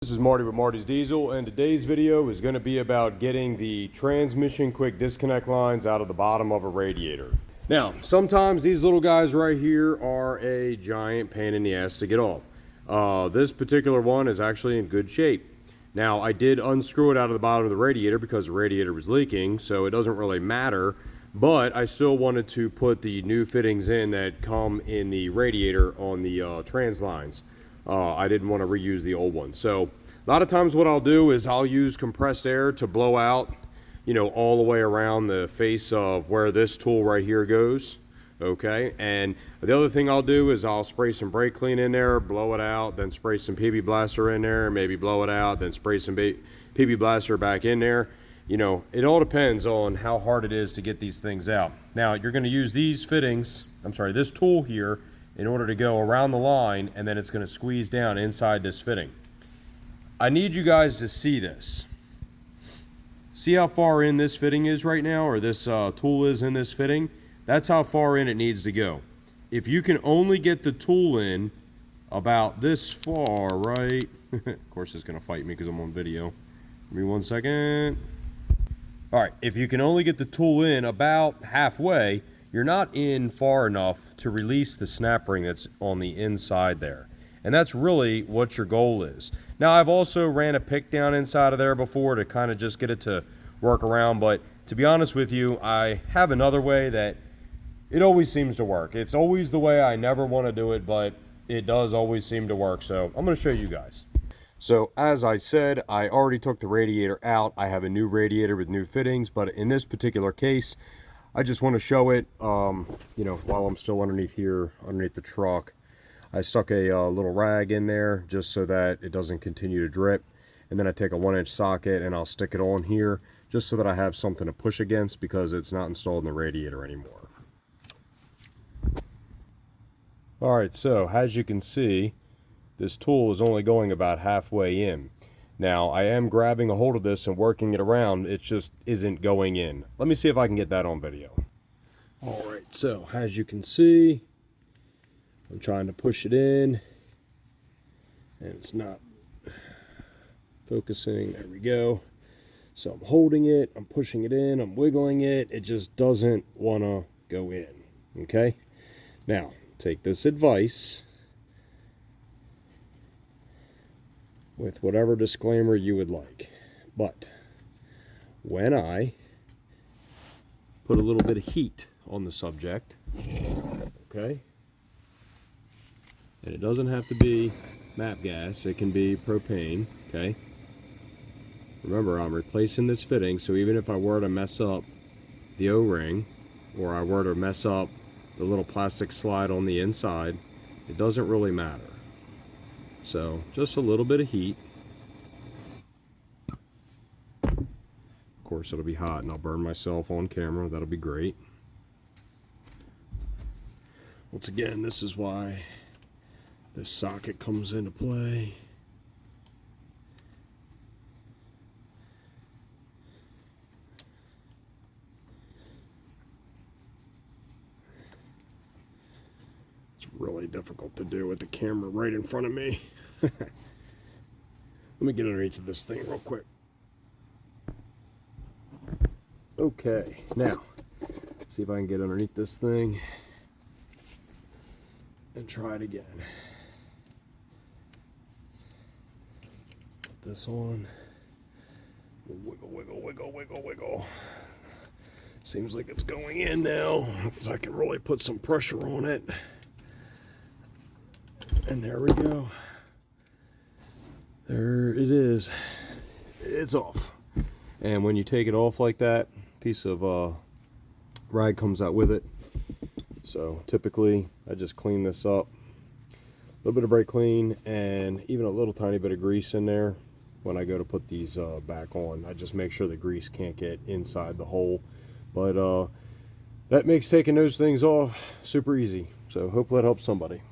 This is Marty with Marty's Diesel, and today's video is going to be about getting the transmission quick disconnect lines out of the bottom of a radiator. Now, sometimes these little guys right here are a giant pain in the ass to get off. This particular one is actually in good shape. Now, I did unscrew it out of the bottom of the radiator because the radiator was leaking, so it doesn't really matter, but I still wanted to put the new fittings in that come in the radiator on the trans lines. I didn't want to reuse the old one. So a lot of times what I'll do is I'll use compressed air to blow out, all the way around the face of where this tool right here goes. Okay, and the other thing I'll do is I'll spray some brake clean in there, blow it out, then spray some PB Blaster in there, maybe blow it out, then spray some PB Blaster back in there. It all depends on how hard it is to get these things out. Now, you're going to use these fittings, this tool here, in order to go around the line, and then it's going to squeeze down inside this fitting. I need you guys to see this. See how far in this fitting is right now, or this tool is in this fitting? That's how far in it needs to go. If you can only get the tool in about this far, right? Of course it's going to fight me because I'm on video. Give me 1 second. All right, if you can only get the tool in about halfway, you're not in far enough to release the snap ring that's on the inside there. And that's really what your goal is. Now, I've also ran a pick down inside of there before to kind of just get it to work around, but to be honest with you, I have another way that it always seems to work. It's always the way I never want to do it, but it does always seem to work. So I'm going to show you guys. So as I said, I already took the radiator out. I have a new radiator with new fittings, but in this particular case, I just want to show it, while I'm still underneath here, underneath the truck. I stuck a little rag in there just so that it doesn't continue to drip. And then I take a 1-inch socket and I'll stick it on here just so that I have something to push against because it's not installed in the radiator anymore. All right, so as you can see, this tool is only going about halfway in. Now, I am grabbing a hold of this and working it around. It just isn't going in. Let me see if I can get that on video. All right, so as you can see, I'm trying to push it in, and it's not focusing. There we go. So I'm holding it, I'm pushing it in, I'm wiggling it. It just doesn't want to go in, okay? Now, take this advice with whatever disclaimer you would like. But when I put a little bit of heat on the subject, okay, and it doesn't have to be MAP gas, it can be propane, okay? Remember, I'm replacing this fitting, so even if I were to mess up the O-ring, or I were to mess up the little plastic slide on the inside, it doesn't really matter. So, just a little bit of heat. Of course, it'll be hot and I'll burn myself on camera. That'll be great. Once again, this is why this socket comes into play. It's really difficult to do with the camera right in front of me. Let me get underneath of this thing real quick. Okay, now, let's see if I can get underneath this thing and try it again. Put this on. Wiggle, wiggle, wiggle, wiggle, wiggle. Seems like it's going in now, because I can really put some pressure on it. And there we go. There it is. It's off. And when you take it off like that, piece of rag comes out with it. So typically, I just clean this up. A little bit of brake clean and even a little tiny bit of grease in there. When I go to put these back on, I just make sure the grease can't get inside the hole. But that makes taking those things off super easy. So hopefully that helps somebody.